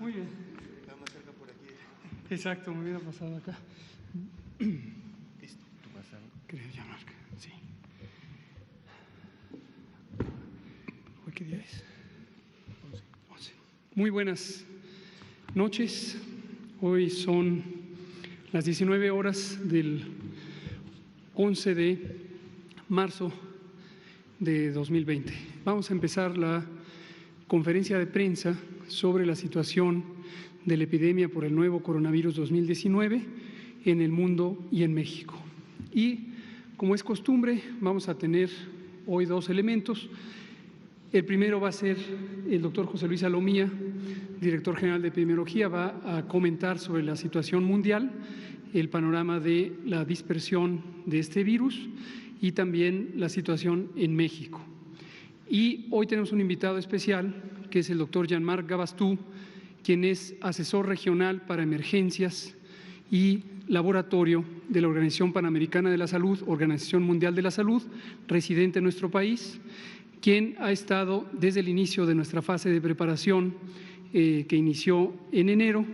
Muy bien. Está más cerca por aquí. Exacto, me hubiera pasado acá. ¿Listo? ¿Tú pasas? Creo llamar, sí. ¿Hoy qué día es? 11. Muy buenas noches. Hoy son las 19 horas del 11 de marzo de 2020. Vamos a empezar la conferencia de prensa sobre la situación de la epidemia por el nuevo coronavirus 2019 en el mundo y en México. Y, como es costumbre, vamos a tener hoy dos elementos. El primero va a ser el doctor José Luis Alomía, director general de epidemiología, va a comentar sobre la situación mundial, el panorama de la dispersión de este virus y también la situación en México. Y hoy tenemos un invitado especial, que es el doctor Jean-Marc Gabastú, quien es asesor regional para emergencias y laboratorio de la Organización Panamericana de la Salud, Organización Mundial de la Salud, residente en nuestro país, quien ha estado desde el inicio de nuestra fase de preparación que inició en enero,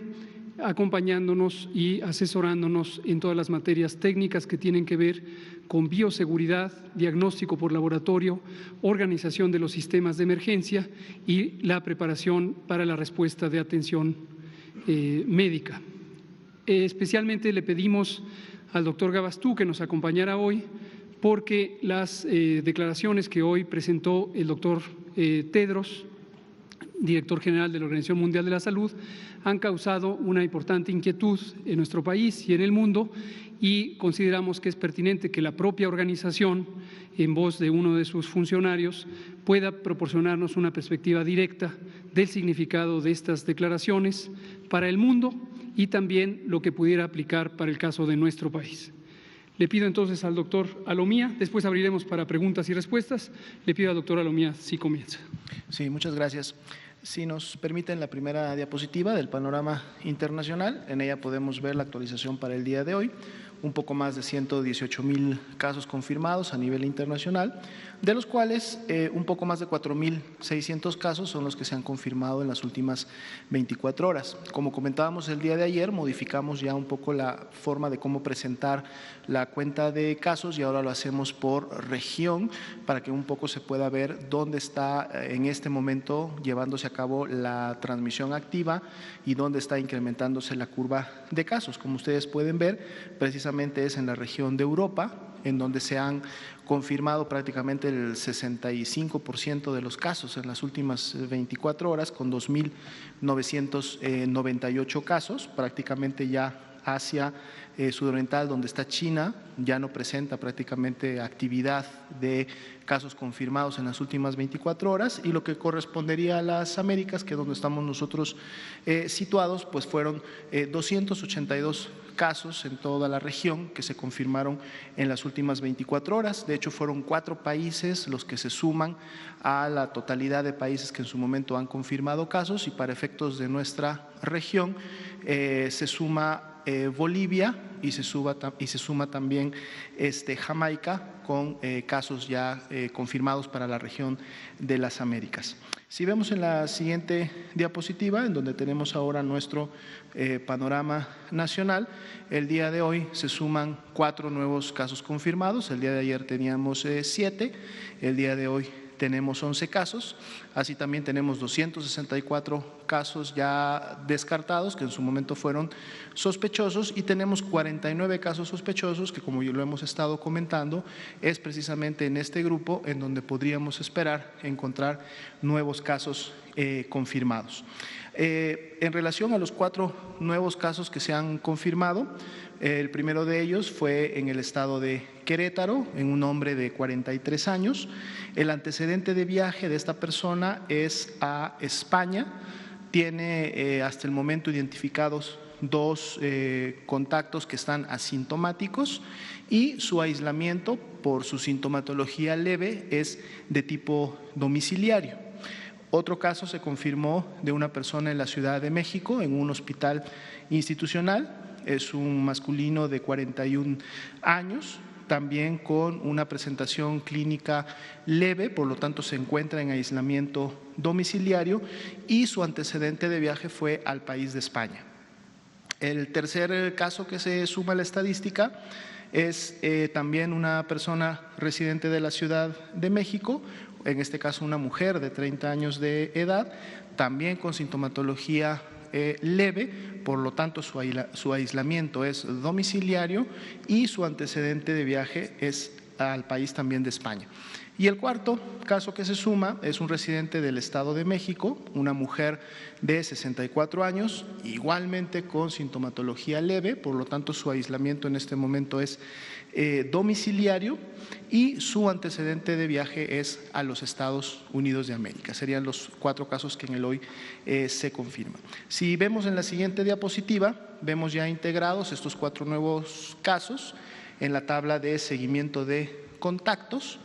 acompañándonos y asesorándonos en todas las materias técnicas que tienen que ver con bioseguridad, diagnóstico por laboratorio, organización de los sistemas de emergencia y la preparación para la respuesta de atención médica. Especialmente le pedimos al doctor Gabastú que nos acompañara hoy porque las declaraciones que hoy presentó el doctor Tedros, director general de la Organización Mundial de la Salud, han causado una importante inquietud en nuestro país y en el mundo, y consideramos que es pertinente que la propia organización, en voz de uno de sus funcionarios, pueda proporcionarnos una perspectiva directa del significado de estas declaraciones para el mundo y también lo que pudiera aplicar para el caso de nuestro país. Le pido entonces al doctor Alomía, después abriremos para preguntas y respuestas. Le pido al doctor Alomía si comienza. Sí, muchas gracias. Si nos permiten la primera diapositiva del panorama internacional, en ella podemos ver la actualización para el día de hoy, un poco más de 118,000 casos confirmados a nivel internacional, de los cuales un poco más de 4,600 casos son los que se han confirmado en las últimas 24 horas. Como comentábamos el día de ayer, modificamos ya un poco la forma de cómo presentar la cuenta de casos y ahora lo hacemos por región para que un poco se pueda ver dónde está en este momento llevándose a cabo la transmisión activa y dónde está incrementándose la curva de casos. Como ustedes pueden ver, precisamente es en la región de Europa, en donde se han confirmado prácticamente el 65% de los casos en las últimas 24 horas, con 2,998 casos, prácticamente ya Asia sudoriental, donde está China, ya no presenta prácticamente actividad de casos confirmados en las últimas 24 horas, y lo que correspondería a las Américas, que es donde estamos nosotros situados, pues fueron 282 casos en toda la región que se confirmaron en las últimas 24 horas. De hecho, fueron 4 países los que se suman a la totalidad de países que en su momento han confirmado casos, y para efectos de nuestra región se suma Bolivia y se suma también Jamaica con casos ya confirmados para la región de las Américas. Si vemos en la siguiente diapositiva, en donde tenemos ahora nuestro panorama nacional, el día de hoy se suman 4 nuevos casos confirmados. El día de ayer teníamos 7, el día de hoy tenemos 11 casos, así también tenemos 264 casos ya descartados que en su momento fueron sospechosos, y tenemos 49 casos sospechosos que, como lo hemos estado comentando, es precisamente en este grupo en donde podríamos esperar encontrar nuevos casos confirmados. En relación a los 4 nuevos casos que se han confirmado, el primero de ellos fue en el estado de Querétaro, en un hombre de 43 años. El antecedente de viaje de esta persona es a España. Tiene hasta el momento identificados 2 contactos que están asintomáticos, y su aislamiento por su sintomatología leve es de tipo domiciliario. Otro caso se confirmó de una persona en la Ciudad de México, en un hospital institucional. Es un masculino de 41 años, también con una presentación clínica leve, por lo tanto se encuentra en aislamiento domiciliario y su antecedente de viaje fue al país de España. El tercer caso que se suma a la estadística es también una persona residente de la Ciudad de México, en este caso una mujer de 30 años de edad, también con sintomatología leve, por lo tanto su aislamiento es domiciliario y su antecedente de viaje es al país también de España. Y el cuarto caso que se suma es un residente del Estado de México, una mujer de 64 años, igualmente con sintomatología leve, por lo tanto su aislamiento en este momento es domiciliario y su antecedente de viaje es a los Estados Unidos de América. Serían los 4 casos que en el hoy se confirman. Si vemos en la siguiente diapositiva, vemos ya integrados estos 4 nuevos casos en la tabla de seguimiento de contactos.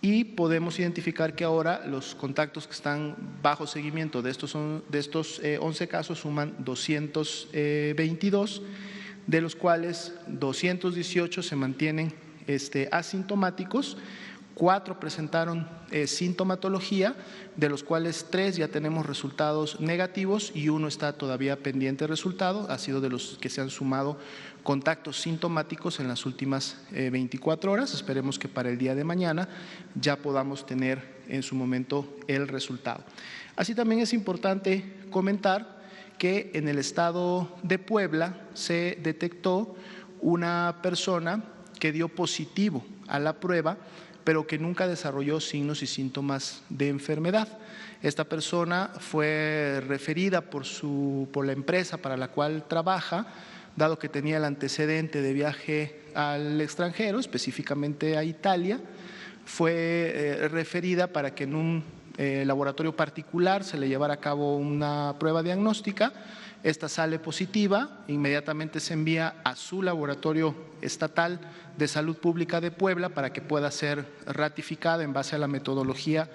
Y podemos identificar que ahora los contactos que están bajo seguimiento de estos 11 casos suman 222, de los cuales 218 se mantienen asintomáticos, 4 presentaron sintomatología, de los cuales 3 ya tenemos resultados negativos y 1 está todavía pendiente de resultado, ha sido de los que se han sumado contactos sintomáticos en las últimas 24 horas. Esperemos que para el día de mañana ya podamos tener en su momento el resultado. Así también es importante comentar que en el estado de Puebla se detectó una persona que dio positivo a la prueba, pero que nunca desarrolló signos y síntomas de enfermedad. Esta persona fue referida por la empresa para la cual trabaja, dado que tenía el antecedente de viaje al extranjero, específicamente a Italia. Fue referida para que en un laboratorio particular se le llevara a cabo una prueba diagnóstica. Esta sale positiva, inmediatamente se envía a su laboratorio estatal de salud pública de Puebla para que pueda ser ratificada en base a la metodología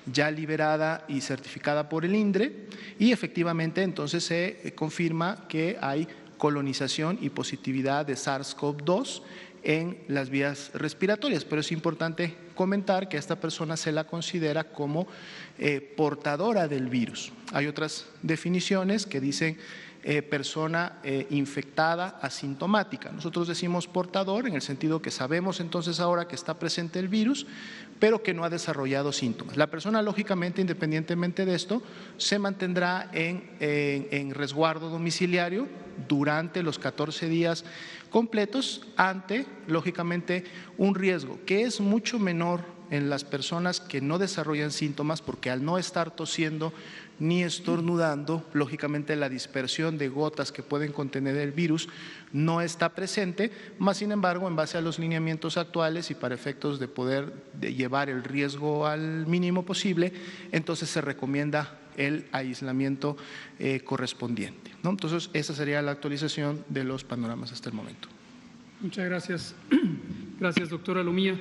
ya liberada y certificada por el INDRE, y efectivamente entonces se confirma que hay colonización y positividad de SARS-CoV-2 en las vías respiratorias, pero es importante comentar que a esta persona se la considera como portadora del virus. Hay otras definiciones que dicen persona infectada asintomática. Nosotros decimos portador en el sentido que sabemos entonces ahora que está presente el virus, pero que no ha desarrollado síntomas. La persona, lógicamente, independientemente de esto, se mantendrá en resguardo domiciliario durante los 14 días completos ante, lógicamente, un riesgo que es mucho menor en las personas que no desarrollan síntomas, porque al no estar tosiendo ni estornudando, lógicamente la dispersión de gotas que pueden contener el virus no está presente, más sin embargo, en base a los lineamientos actuales y para efectos de poder llevar el riesgo al mínimo posible, entonces se recomienda el aislamiento correspondiente, ¿no? Entonces, esa sería la actualización de los panoramas hasta el momento. Muchas gracias. Gracias, doctora Lomía.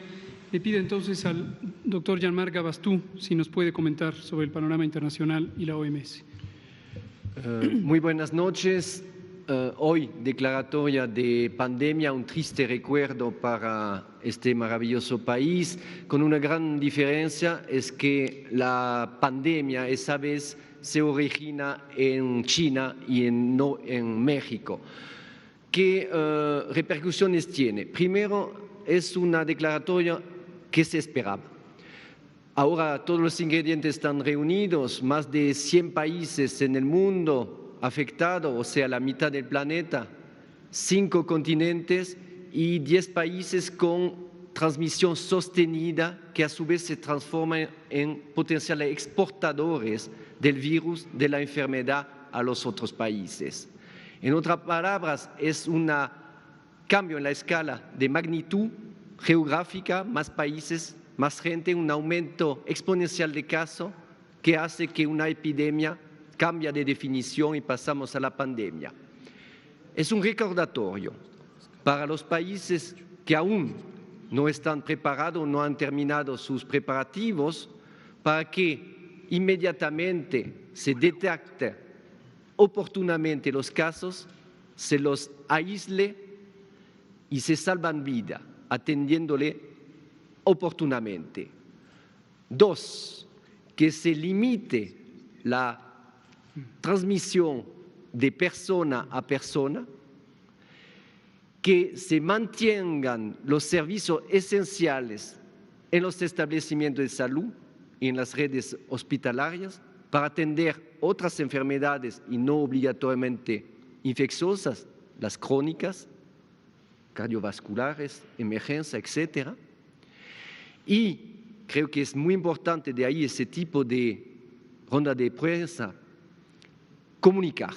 Le pido entonces al doctor Jean-Marc Gabastú si nos puede comentar sobre el panorama internacional y la OMS. Muy buenas noches. Hoy, declaratoria de pandemia, un triste recuerdo para este maravilloso país, con una gran diferencia, es que la pandemia esa vez se origina en China y no en México. ¿Qué repercusiones tiene? Primero, es una declaratoria que se esperaba. Ahora todos los ingredientes están reunidos, más de 100 países en el mundo afectados, o sea, la mitad del planeta, 5 continentes y 10 países con transmisión sostenida que a su vez se transforman en potenciales exportadores del virus, de la enfermedad a los otros países. En otras palabras, es un cambio en la escala de magnitud geográfica, más países, más gente, un aumento exponencial de casos que hace que una epidemia cambie de definición y pasamos a la pandemia. Es un recordatorio para los países que aún no están preparados, no han terminado sus preparativos, para que inmediatamente se detecte oportunamente los casos, se los aísle y se salvan vidas. atendiéndole oportunamente. 2, que se limite la transmisión de persona a persona, que se mantengan los servicios esenciales en los establecimientos de salud y en las redes hospitalarias para atender otras enfermedades y no obligatoriamente infecciosas, las crónicas, cardiovasculares, emergencia, etc. Y creo que es muy importante de ahí ese tipo de ronda de prensa, comunicar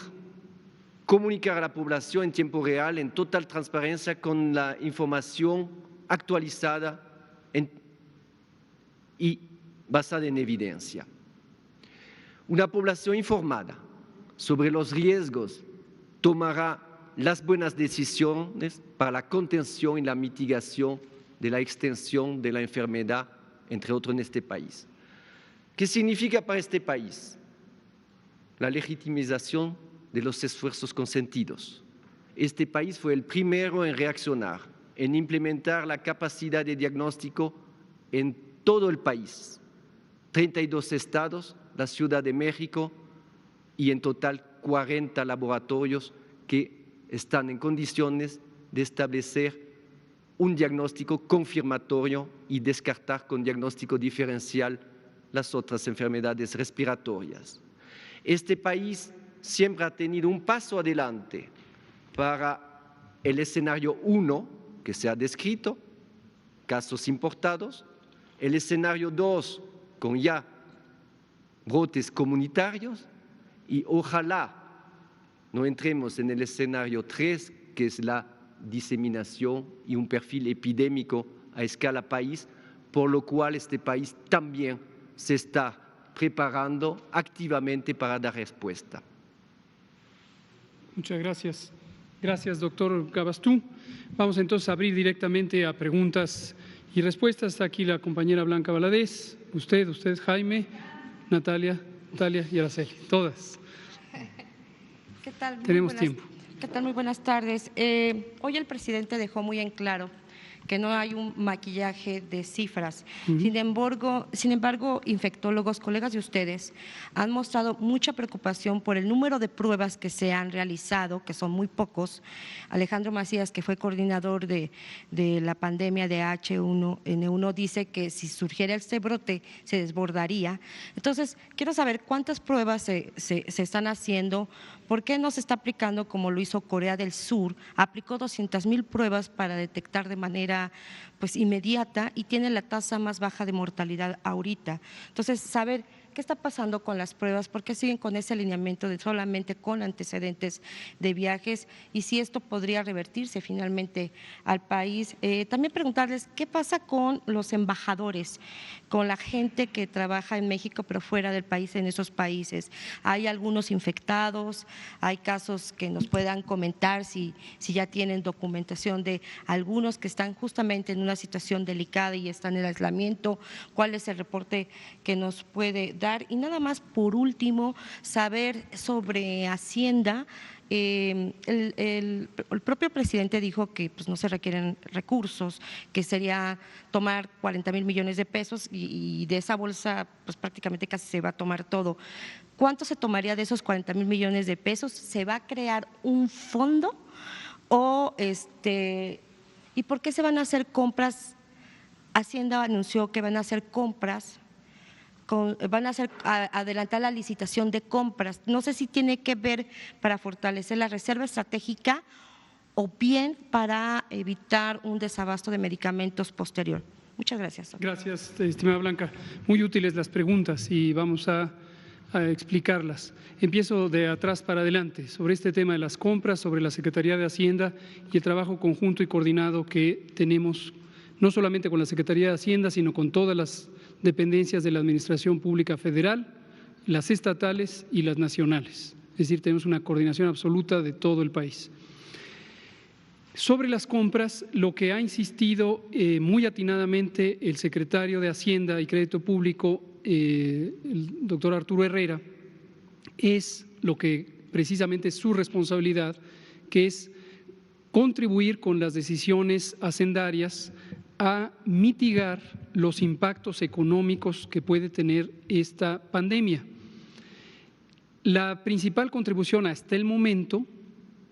a la población en tiempo real, en total transparencia, con la información actualizada y basada en evidencia. Una población informada sobre los riesgos tomará las buenas decisiones para la contención y la mitigación de la extensión de la enfermedad, entre otros, en este país. ¿Qué significa para este país? La legitimización de los esfuerzos consentidos. Este país fue el primero en reaccionar, en implementar la capacidad de diagnóstico en todo el país. 32 estados, la Ciudad de México y en total 40 laboratorios que están en condiciones de establecer un diagnóstico confirmatorio y descartar con diagnóstico diferencial las otras enfermedades respiratorias. Este país siempre ha tenido un paso adelante para el escenario 1 que se ha descrito, casos importados, el escenario 2 con ya brotes comunitarios y ojalá no entremos en el escenario 3, que es la diseminación y un perfil epidémico a escala país, por lo cual este país también se está preparando activamente para dar respuesta. Muchas gracias. Gracias, doctor Gabastú. Vamos entonces a abrir directamente a preguntas y respuestas. Está aquí la compañera Blanca Valadez, usted Jaime, Natalia y Araceli, todas. ¿Qué tal? Tenemos tiempo. ¿Qué tal? Muy buenas tardes. Hoy el presidente dejó muy en claro que no hay un maquillaje de cifras. Sin embargo, infectólogos, colegas de ustedes, han mostrado mucha preocupación por el número de pruebas que se han realizado, que son muy pocos. Alejandro Macías, que fue coordinador de la pandemia de H1N1, dice que si surgiera este brote se desbordaría. Entonces, quiero saber cuántas pruebas se están haciendo. ¿Por qué no se está aplicando como lo hizo Corea del Sur? Aplicó 200,000 pruebas para detectar de manera inmediata y tiene la tasa más baja de mortalidad ahorita. Entonces, saber qué está pasando con las pruebas, por qué siguen con ese alineamiento de solamente con antecedentes de viajes y si esto podría revertirse finalmente al país. También preguntarles qué pasa con los embajadores, con la gente que trabaja en México pero fuera del país, en esos países. Hay algunos infectados, hay casos que nos puedan comentar si ya tienen documentación de algunos que están justamente en una situación delicada y están en aislamiento, cuál es el reporte que nos puede dar. Y nada más, por último, saber sobre Hacienda. El propio presidente dijo que no se requieren recursos, que sería tomar 40,000 millones de pesos y de esa bolsa prácticamente casi se va a tomar todo. ¿Cuánto se tomaría de esos 40,000 millones de pesos? ¿Se va a crear un fondo? ¿Y por qué se van a hacer compras? Hacienda anunció que van a hacer compras. Van a adelantar la licitación de compras. No sé si tiene que ver para fortalecer la reserva estratégica o bien para evitar un desabasto de medicamentos posterior. Muchas gracias, doctor. Gracias, estimada Blanca. Muy útiles las preguntas y vamos a explicarlas. Empiezo de atrás para adelante sobre este tema de las compras, sobre la Secretaría de Hacienda y el trabajo conjunto y coordinado que tenemos no solamente con la Secretaría de Hacienda, sino con todas las dependencias de la Administración Pública Federal, las estatales y las nacionales. Es decir, tenemos una coordinación absoluta de todo el país. Sobre las compras, lo que ha insistido muy atinadamente el secretario de Hacienda y Crédito Público, el doctor Arturo Herrera, es lo que precisamente es su responsabilidad, que es contribuir con las decisiones hacendarias a mitigar los impactos económicos que puede tener esta pandemia. La principal contribución hasta el momento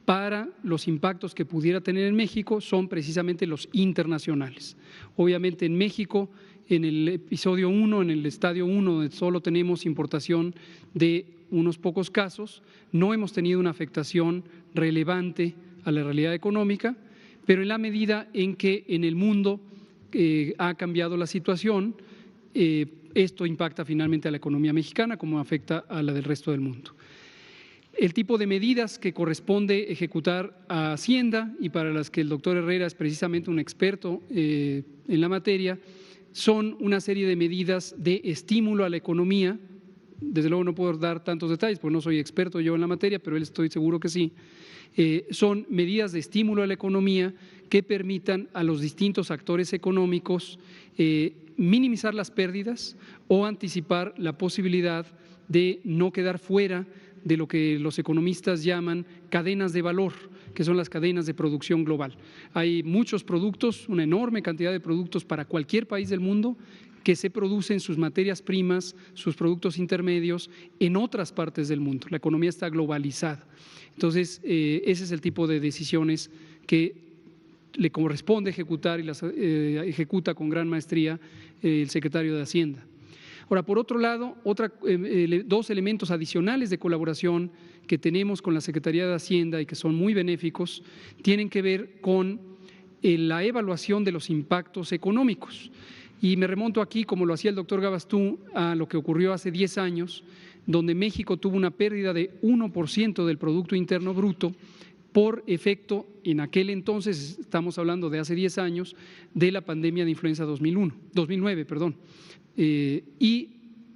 para los impactos que pudiera tener en México son precisamente los internacionales. Obviamente en México, en el episodio 1, en el estadio 1, donde solo tenemos importación de unos pocos casos, no hemos tenido una afectación relevante a la realidad económica, pero en la medida en que en el mundo ha cambiado la situación, esto impacta finalmente a la economía mexicana como afecta a la del resto del mundo. El tipo de medidas que corresponde ejecutar a Hacienda y para las que el doctor Herrera es precisamente un experto en la materia, son una serie de medidas de estímulo a la economía. Desde luego no puedo dar tantos detalles porque no soy experto yo en la materia, pero él estoy seguro que sí. Son medidas de estímulo a la economía que permitan a los distintos actores económicos minimizar las pérdidas o anticipar la posibilidad de no quedar fuera de lo que los economistas llaman cadenas de valor, que son las cadenas de producción global. Hay muchos productos, una enorme cantidad de productos para cualquier país del mundo que se producen sus materias primas, sus productos intermedios en otras partes del mundo. La economía está globalizada. Entonces, ese es el tipo de decisiones que le corresponde ejecutar y las ejecuta con gran maestría el secretario de Hacienda. Ahora, por otro lado, dos elementos adicionales de colaboración que tenemos con la Secretaría de Hacienda y que son muy benéficos, tienen que ver con la evaluación de los impactos económicos. Y me remonto aquí, como lo hacía el doctor Gabastú, a lo que ocurrió hace 10 años, donde México tuvo una pérdida de 1% del Producto Interno Bruto por efecto, en aquel entonces, estamos hablando de hace 10 años, de la pandemia de influenza 2009. Y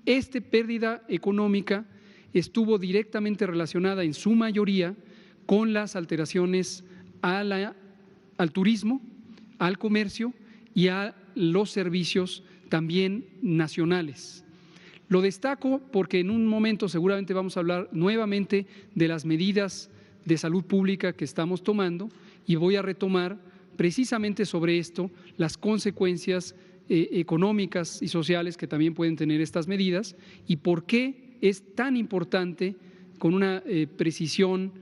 esta pérdida económica estuvo directamente relacionada en su mayoría con las alteraciones al turismo, al comercio y a los servicios también nacionales. Lo destaco porque en un momento seguramente vamos a hablar nuevamente de las medidas de salud pública que estamos tomando y voy a retomar precisamente sobre esto las consecuencias económicas y sociales que también pueden tener estas medidas y por qué es tan importante, con una precisión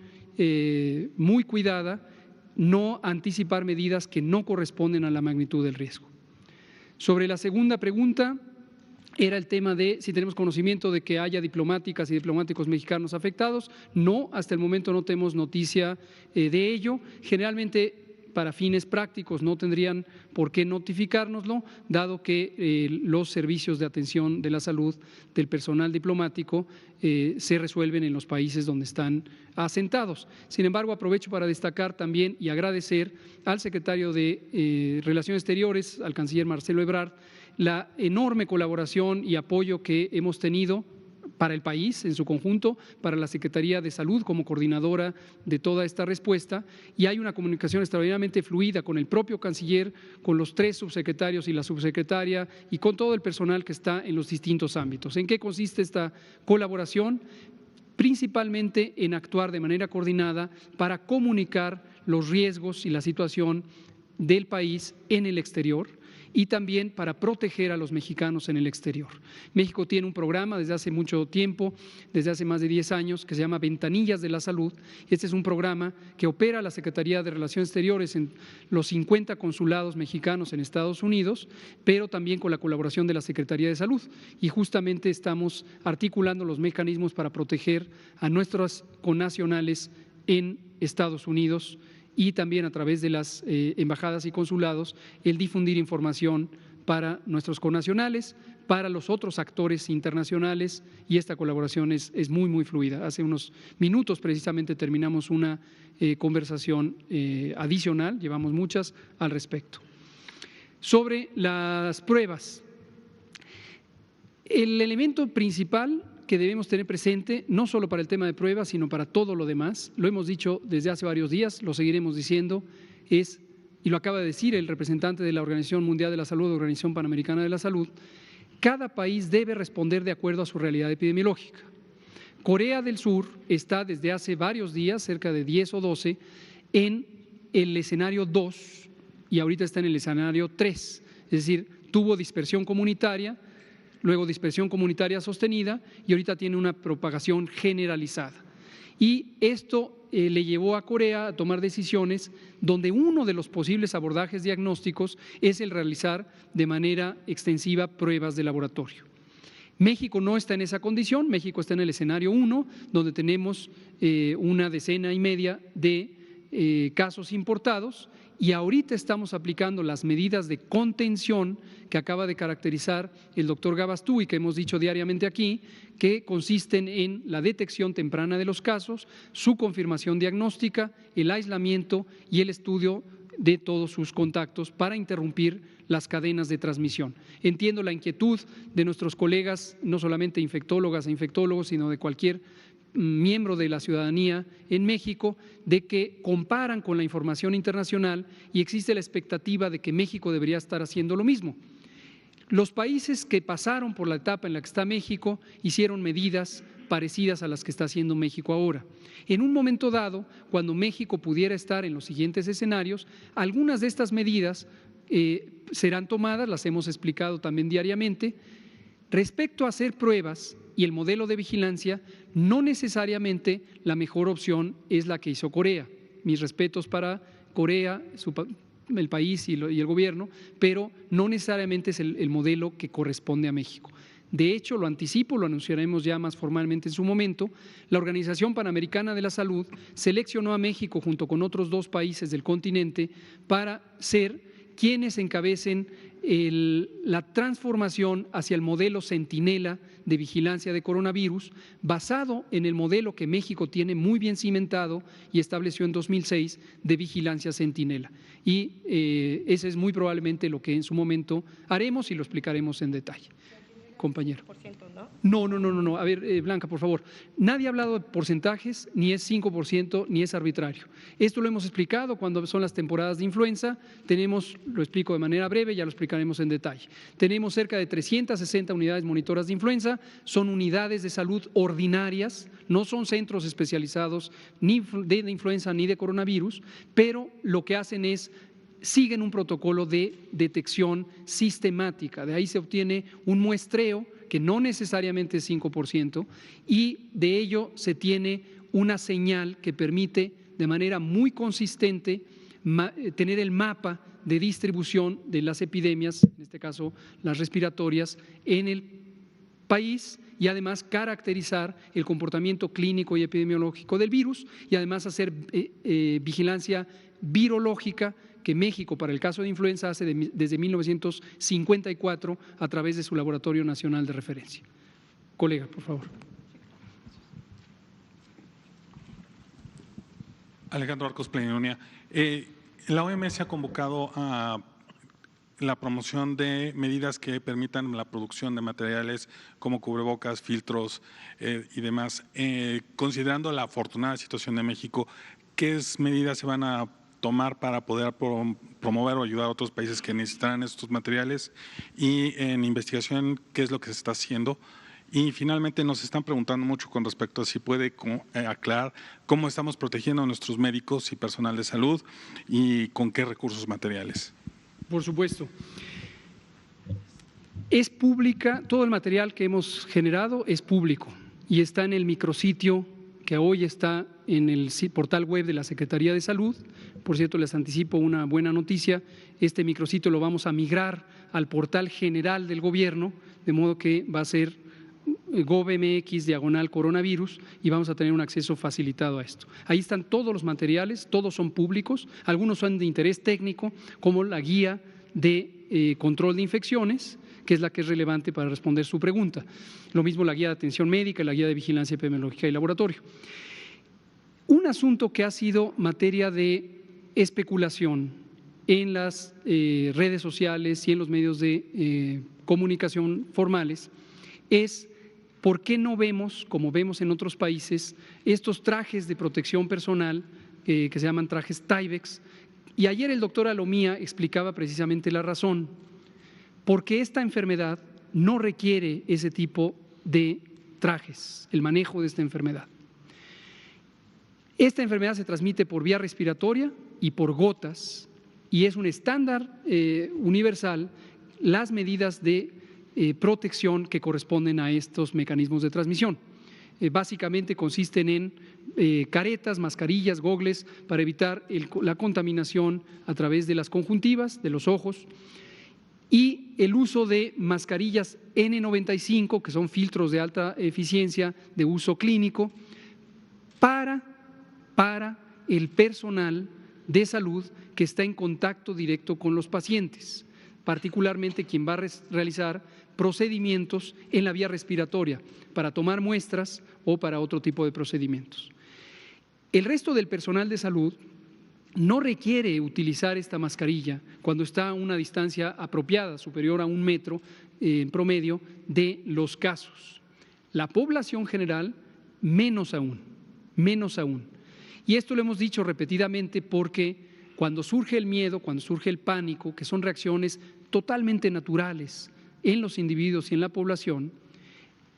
muy cuidada, no anticipar medidas que no corresponden a la magnitud del riesgo. Sobre la segunda pregunta, era el tema de si tenemos conocimiento de que haya diplomáticas y diplomáticos mexicanos afectados. No, hasta el momento no tenemos noticia de ello. Generalmente, para fines prácticos no tendrían por qué notificárnoslo, dado que los servicios de atención de la salud del personal diplomático se resuelven en los países donde están asentados. Sin embargo, aprovecho para destacar también y agradecer al secretario de Relaciones Exteriores, al canciller Marcelo Ebrard, la enorme colaboración y apoyo que hemos tenido para el país en su conjunto, para la Secretaría de Salud como coordinadora de toda esta respuesta, y hay una comunicación extraordinariamente fluida con el propio canciller, con los 3 subsecretarios y la subsecretaria y con todo el personal que está en los distintos ámbitos. ¿En qué consiste esta colaboración? Principalmente en actuar de manera coordinada para comunicar los riesgos y la situación del país en el exterior y también para proteger a los mexicanos en el exterior. México tiene un programa desde hace mucho tiempo, desde hace más de 10 años, que se llama Ventanillas de la Salud. Este es un programa que opera la Secretaría de Relaciones Exteriores en los 50 consulados mexicanos en Estados Unidos, pero también con la colaboración de la Secretaría de Salud. Y justamente estamos articulando los mecanismos para proteger a nuestros connacionales en Estados Unidos y también a través de las embajadas y consulados, el difundir información para nuestros connacionales, para los otros actores internacionales, y esta colaboración es muy, muy fluida. Hace unos minutos precisamente terminamos una conversación adicional, llevamos muchas al respecto. Sobre las pruebas, el elemento principal que debemos tener presente, no solo para el tema de pruebas, sino para todo lo demás, lo hemos dicho desde hace varios días, lo seguiremos diciendo, es, y lo acaba de decir el representante de la Organización Mundial de la Salud, Organización Panamericana de la Salud, cada país debe responder de acuerdo a su realidad epidemiológica. Corea del Sur está desde hace varios días, cerca de 10 o 12, en el escenario 2, y ahorita está en el escenario 3, es decir, tuvo dispersión comunitaria, luego dispersión comunitaria sostenida y ahorita tiene una propagación generalizada. Y esto le llevó a Corea a tomar decisiones donde uno de los posibles abordajes diagnósticos es el realizar de manera extensiva pruebas de laboratorio. México no está en esa condición, México está en el escenario 1, donde tenemos una decena y media de casos importados y ahorita estamos aplicando las medidas de contención que acaba de caracterizar el doctor Gabastú y que hemos dicho diariamente aquí, que consisten en la detección temprana de los casos, su confirmación diagnóstica, el aislamiento y el estudio de todos sus contactos para interrumpir las cadenas de transmisión. Entiendo la inquietud de nuestros colegas, no solamente infectólogas e infectólogos, sino de cualquier miembro de la ciudadanía en México, de que comparan con la información internacional y existe la expectativa de que México debería estar haciendo lo mismo. Los países que pasaron por la etapa en la que está México hicieron medidas parecidas a las que está haciendo México ahora. En un momento dado, cuando México pudiera estar en los siguientes escenarios, algunas de estas medidas serán tomadas, las hemos explicado también diariamente. Respecto a hacer pruebas y el modelo de vigilancia, no necesariamente la mejor opción es la que hizo Corea. Mis respetos para Corea, el país y el gobierno, pero no necesariamente es el modelo que corresponde a México. De hecho, lo anticipo, lo anunciaremos ya más formalmente en su momento, la Organización Panamericana de la Salud seleccionó a México junto con otros 2 países del continente para ser quienes encabecen la transformación hacia el modelo Centinela de vigilancia de coronavirus, basado en el modelo que México tiene muy bien cimentado y estableció en 2006 de vigilancia Centinela. Y ese es muy probablemente lo que en su momento haremos y lo explicaremos en detalle. Compañero. No. A ver, Blanca, por favor. Nadie ha hablado de porcentajes, ni es 5%, ni es arbitrario. Esto lo hemos explicado cuando son las temporadas de influenza. Tenemos, lo explico de manera breve, ya lo explicaremos en detalle. Tenemos cerca de 360 unidades monitoras de influenza, son unidades de salud ordinarias, no son centros especializados ni de influenza ni de coronavirus, pero lo que hacen es siguen un protocolo de detección sistemática. De ahí se obtiene un muestreo que no necesariamente es 5% y de ello se tiene una señal que permite de manera muy consistente tener el mapa de distribución de las epidemias, en este caso las respiratorias, en el país y además caracterizar el comportamiento clínico y epidemiológico del virus y además hacer vigilancia virológica que México, para el caso de influenza, hace desde 1954 a través de su Laboratorio Nacional de Referencia. Colega, por favor. Alejandro Arcos, Pleniunia. La OMS ha convocado a la promoción de medidas que permitan la producción de materiales como cubrebocas, filtros y demás. Considerando la afortunada situación de México, ¿qué medidas se van a tomar para poder promover o ayudar a otros países que necesitarán estos materiales? Y en investigación, ¿qué es lo que se está haciendo? Y finalmente nos están preguntando mucho con respecto a si puede aclarar cómo estamos protegiendo a nuestros médicos y personal de salud y con qué recursos materiales. Por supuesto. Es pública, todo el material que hemos generado es público y está en el micrositio que hoy está en el portal web de la Secretaría de Salud. Por cierto, les anticipo una buena noticia, este micrositio lo vamos a migrar al portal general del gobierno, de modo que va a ser gov.mx/coronavirus y vamos a tener un acceso facilitado a esto. Ahí están todos los materiales, todos son públicos, algunos son de interés técnico, como la guía de control de infecciones, que es la que es relevante para responder su pregunta. Lo mismo la guía de atención médica y la guía de vigilancia epidemiológica y laboratorio. Un asunto que ha sido materia de especulación en las redes sociales y en los medios de comunicación formales es por qué no vemos, como vemos en otros países, estos trajes de protección personal que se llaman trajes Tyvek. Y ayer el doctor Alomía explicaba precisamente la razón, porque esta enfermedad no requiere ese tipo de trajes, el manejo de esta enfermedad. Esta enfermedad se transmite por vía respiratoria y por gotas y es un estándar universal las medidas de protección que corresponden a estos mecanismos de transmisión. Básicamente consisten en caretas, mascarillas, gogles para evitar la contaminación a través de las conjuntivas, de los ojos, y el uso de mascarillas N95, que son filtros de alta eficiencia de uso clínico, para el personal de salud que está en contacto directo con los pacientes, particularmente quien va a realizar procedimientos en la vía respiratoria para tomar muestras o para otro tipo de procedimientos. El resto del personal de salud no requiere utilizar esta mascarilla cuando está a una distancia apropiada, superior a 1 metro en promedio de los casos. La población general, menos aún. Y esto lo hemos dicho repetidamente porque cuando surge el miedo, cuando surge el pánico, que son reacciones totalmente naturales en los individuos y en la población,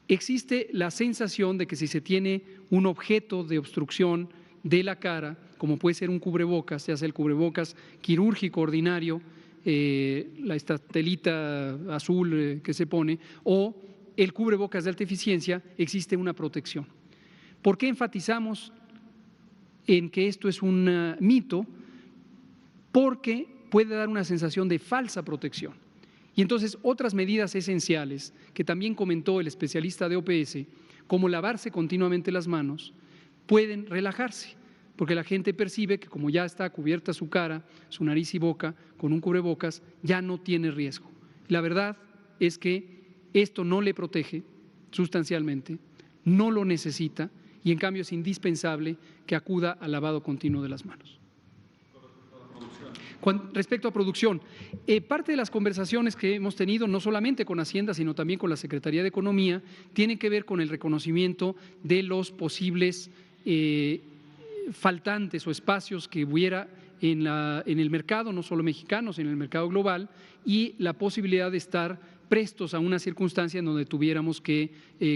existe la sensación de que si se tiene un objeto de obstrucción de la cara, como puede ser un cubrebocas, ya sea el cubrebocas quirúrgico ordinario, esta telita azul que se pone, o el cubrebocas de alta eficiencia, existe una protección. ¿Por qué enfatizamos en que esto es un mito? Porque puede dar una sensación de falsa protección. Y entonces otras medidas esenciales que también comentó el especialista de OPS, como lavarse continuamente las manos, pueden relajarse, porque la gente percibe que como ya está cubierta su cara, su nariz y boca con un cubrebocas, ya no tiene riesgo. La verdad es que esto no le protege sustancialmente, no lo necesita y en cambio es indispensable que acuda al lavado continuo de las manos. Respecto a producción, parte de las conversaciones que hemos tenido, no solamente con Hacienda, sino también con la Secretaría de Economía, tienen que ver con el reconocimiento de los posibles faltantes o espacios que hubiera en el mercado, no solo mexicano, sino en el mercado global, y la posibilidad de estar prestos a una circunstancia en donde tuviéramos que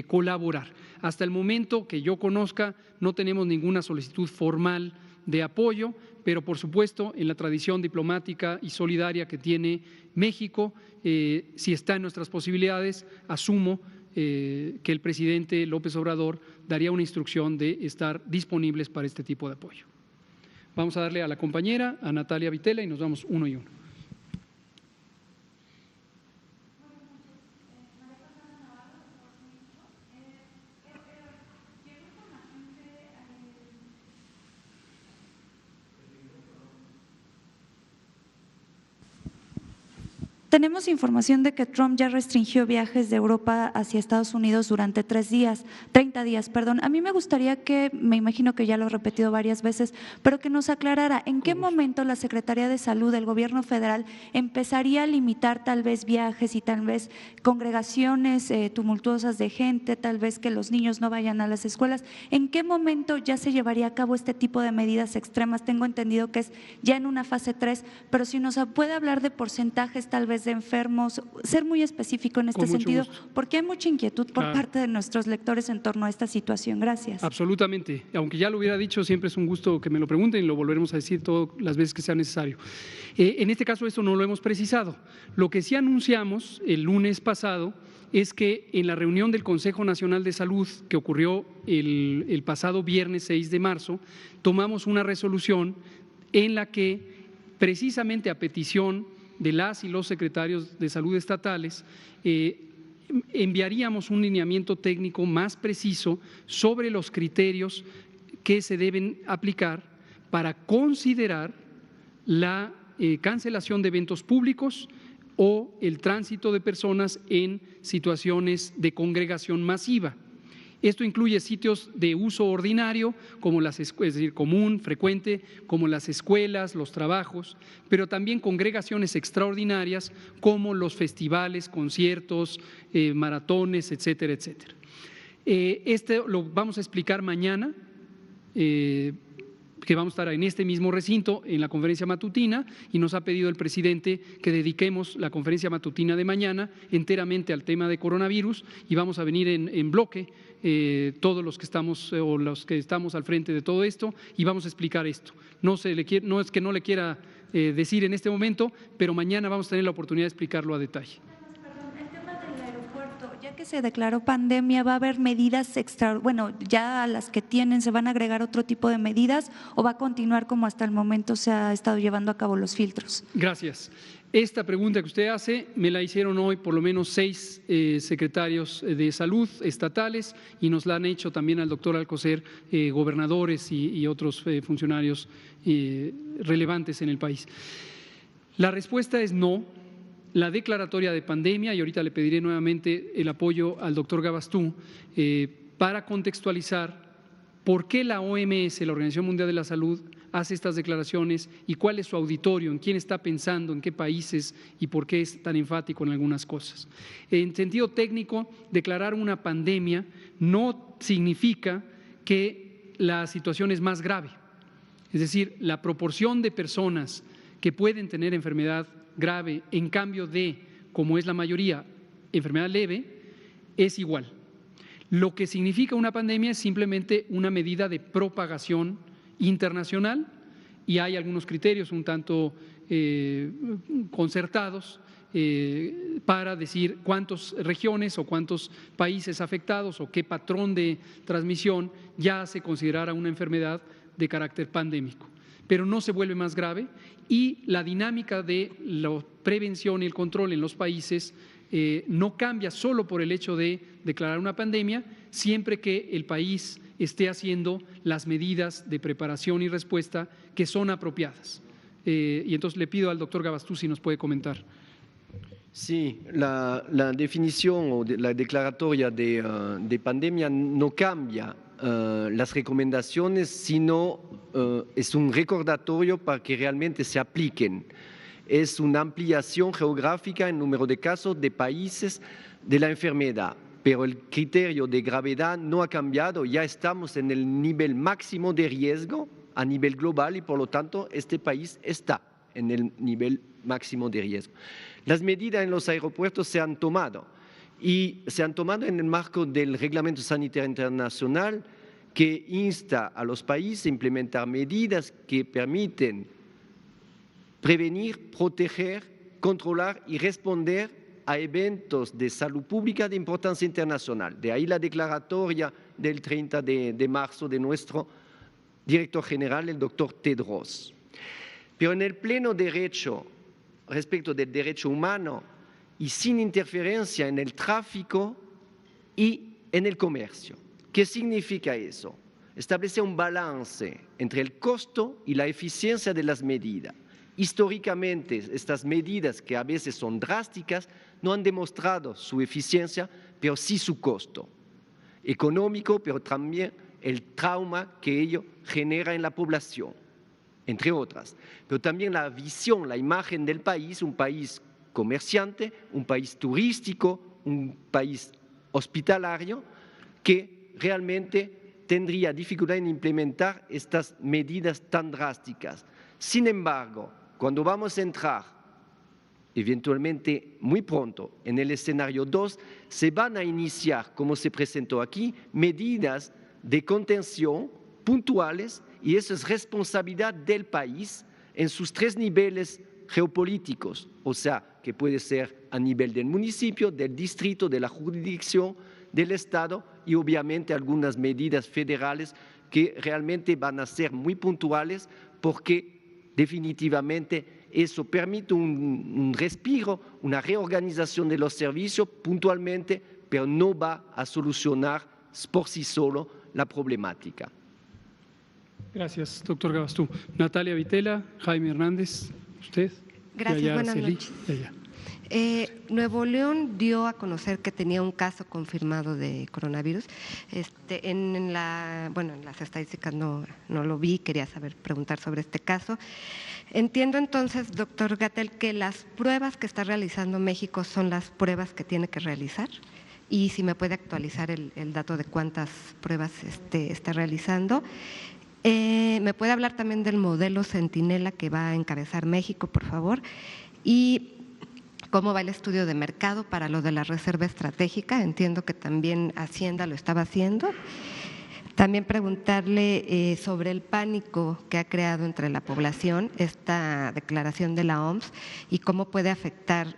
colaborar. Hasta el momento que yo conozca, no tenemos ninguna solicitud formal de apoyo, pero por supuesto en la tradición diplomática y solidaria que tiene México, si está en nuestras posibilidades, asumo que el presidente López Obrador daría una instrucción de estar disponibles para este tipo de apoyo. Vamos a darle a la compañera, a Natalia Vitela, y nos vamos uno y uno. Tenemos información de que Trump ya restringió viajes de Europa hacia Estados Unidos durante 30 días. A mí me gustaría que, me imagino que ya lo he repetido varias veces, pero que nos aclarara en qué momento la Secretaría de Salud del Gobierno federal empezaría a limitar tal vez viajes y tal vez congregaciones tumultuosas de gente, tal vez que los niños no vayan a las escuelas. ¿En qué momento ya se llevaría a cabo este tipo de medidas extremas? Tengo entendido que es ya en una fase 3, pero si nos puede hablar de porcentajes tal vez de enfermos, ser muy específico en este sentido, porque hay mucha inquietud por parte de nuestros lectores en torno a esta situación. Gracias. Absolutamente. Aunque ya lo hubiera dicho, siempre es un gusto que me lo pregunten y lo volveremos a decir todas las veces que sea necesario. En este caso, esto no lo hemos precisado. Lo que sí anunciamos el lunes pasado es que en la reunión del Consejo Nacional de Salud que ocurrió el pasado viernes 6 de marzo, tomamos una resolución en la que precisamente a petición de las y los secretarios de salud estatales, enviaríamos un lineamiento técnico más preciso sobre los criterios que se deben aplicar para considerar la cancelación de eventos públicos o el tránsito de personas en situaciones de congregación masiva. Esto incluye sitios de uso ordinario, como es decir, común, frecuente, como las escuelas, los trabajos, pero también congregaciones extraordinarias como los festivales, conciertos, maratones, etcétera, etcétera. Este lo vamos a explicar mañana, que vamos a estar en este mismo recinto en la conferencia matutina, y nos ha pedido el presidente que dediquemos la conferencia matutina de mañana enteramente al tema de coronavirus, y vamos a venir en bloque todos los que estamos al frente de todo esto, y vamos a explicar esto. No es que no le quiera decir en este momento, pero mañana vamos a tener la oportunidad de explicarlo a detalle. El tema del aeropuerto, ya que se declaró pandemia, ¿va a haber medidas bueno, ya a las que tienen se van a agregar otro tipo de medidas o va a continuar como hasta el momento se ha estado llevando a cabo los filtros? Gracias. Esta pregunta que usted hace me la hicieron hoy por lo menos 6 secretarios de salud estatales y nos la han hecho también al doctor Alcocer, gobernadores y otros funcionarios relevantes en el país. La respuesta es no. La declaratoria de pandemia, y ahorita le pediré nuevamente el apoyo al doctor Gabastú, para contextualizar por qué la OMS, la Organización Mundial de la Salud, hace estas declaraciones y cuál es su auditorio, en quién está pensando, en qué países y por qué es tan enfático en algunas cosas. En sentido técnico, declarar una pandemia no significa que la situación es más grave. Es decir, la proporción de personas que pueden tener enfermedad grave en cambio de, como es la mayoría, enfermedad leve, es igual. Lo que significa una pandemia es simplemente una medida de propagación internacional y hay algunos criterios un tanto concertados para decir cuántas regiones o cuántos países afectados o qué patrón de transmisión ya se considerara una enfermedad de carácter pandémico. Pero no se vuelve más grave y la dinámica de la prevención y el control en los países no cambia solo por el hecho de declarar una pandemia, siempre que el país esté haciendo las medidas de preparación y respuesta que son apropiadas. Y entonces le pido al doctor Gabastú si nos puede comentar. Sí, la definición o la declaratoria de pandemia no cambia las recomendaciones, sino es un recordatorio para que realmente se apliquen. Es una ampliación geográfica en número de casos de países de la enfermedad, pero el criterio de gravedad no ha cambiado, ya estamos en el nivel máximo de riesgo a nivel global y por lo tanto este país está en el nivel máximo de riesgo. Las medidas en los aeropuertos se han tomado y se han tomado en el marco del Reglamento Sanitario Internacional que insta a los países a implementar medidas que permiten prevenir, proteger, controlar y responder a eventos de salud pública de importancia internacional. De ahí la declaratoria del 30 de marzo de nuestro director general, el doctor Tedros. Pero en el pleno derecho, respecto del derecho humano y sin interferencia en el tráfico y en el comercio. ¿Qué significa eso? Establecer un balance entre el costo y la eficiencia de las medidas. Históricamente, estas medidas, que a veces son drásticas, no han demostrado su eficiencia, pero sí su costo económico, pero también el trauma que ello genera en la población, entre otras. Pero también la visión, la imagen del país, un país comerciante, un país turístico, un país hospitalario, que realmente tendría dificultad en implementar estas medidas tan drásticas. Sin embargo, cuando vamos a entrar eventualmente muy pronto en el escenario 2, se van a iniciar, como se presentó aquí, medidas de contención puntuales y eso es responsabilidad del país en sus 3 niveles geopolíticos, o sea, que puede ser a nivel del municipio, del distrito, de la jurisdicción, del Estado y obviamente algunas medidas federales que realmente van a ser muy puntuales porque definitivamente eso permite un respiro, una reorganización de los servicios puntualmente, pero no va a solucionar por sí solo la problemática. Gracias, doctor Gabastú. Natalia Vitela, Jaime Hernández, usted. Gracias, buenas noches. Nuevo León dio a conocer que tenía un caso confirmado de coronavirus. En las estadísticas no lo vi, quería preguntar sobre este caso. Entiendo entonces, doctor Gatell, que las pruebas que está realizando México son las pruebas que tiene que realizar. Y si me puede actualizar el dato de cuántas pruebas está realizando. ¿Me puede hablar también del modelo Centinela que va a encabezar México, por favor? Y ¿cómo va el estudio de mercado para lo de la reserva estratégica? Entiendo que también Hacienda lo estaba haciendo. También preguntarle sobre el pánico que ha creado entre la población esta declaración de la OMS y cómo puede afectar,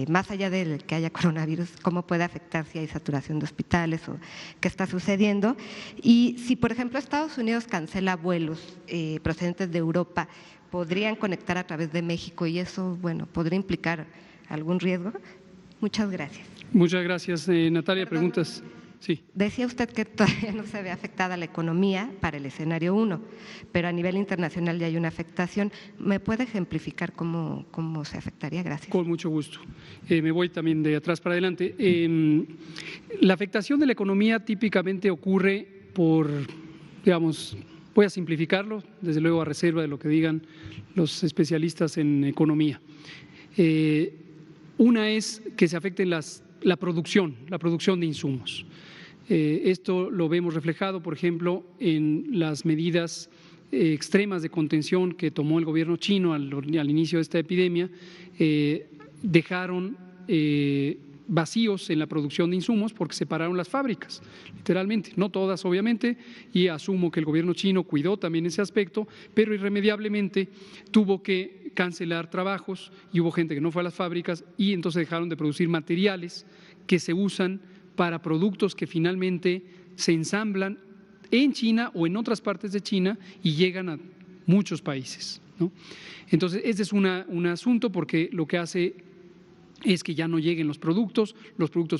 más allá de que haya coronavirus, cómo puede afectar si hay saturación de hospitales o qué está sucediendo. Y si, por ejemplo, Estados Unidos cancela vuelos procedentes de Europa, ¿podrían conectar a través de México y eso, bueno, podría implicar algún riesgo? Muchas gracias. Muchas gracias, Natalia. Perdón. Preguntas. Sí. Decía usted que todavía no se ve afectada la economía para el escenario 1, pero a nivel internacional ya hay una afectación. ¿Me puede ejemplificar cómo se afectaría? Gracias. Con mucho gusto. Me voy también de atrás para adelante. La afectación de la economía típicamente ocurre por, digamos, voy a simplificarlo, desde luego a reserva de lo que digan los especialistas en economía. Una es que se afecte la producción de insumos. Esto lo vemos reflejado, por ejemplo, en las medidas extremas de contención que tomó el gobierno chino al inicio de esta epidemia. Dejaron vacíos en la producción de insumos porque separaron las fábricas, literalmente, no todas obviamente, y asumo que el gobierno chino cuidó también ese aspecto, pero irremediablemente tuvo que cancelar trabajos y hubo gente que no fue a las fábricas y entonces dejaron de producir materiales que se usan para productos que finalmente se ensamblan en China o en otras partes de China y llegan a muchos países, ¿no? Entonces, este es un asunto porque lo que hace es que ya no lleguen los productos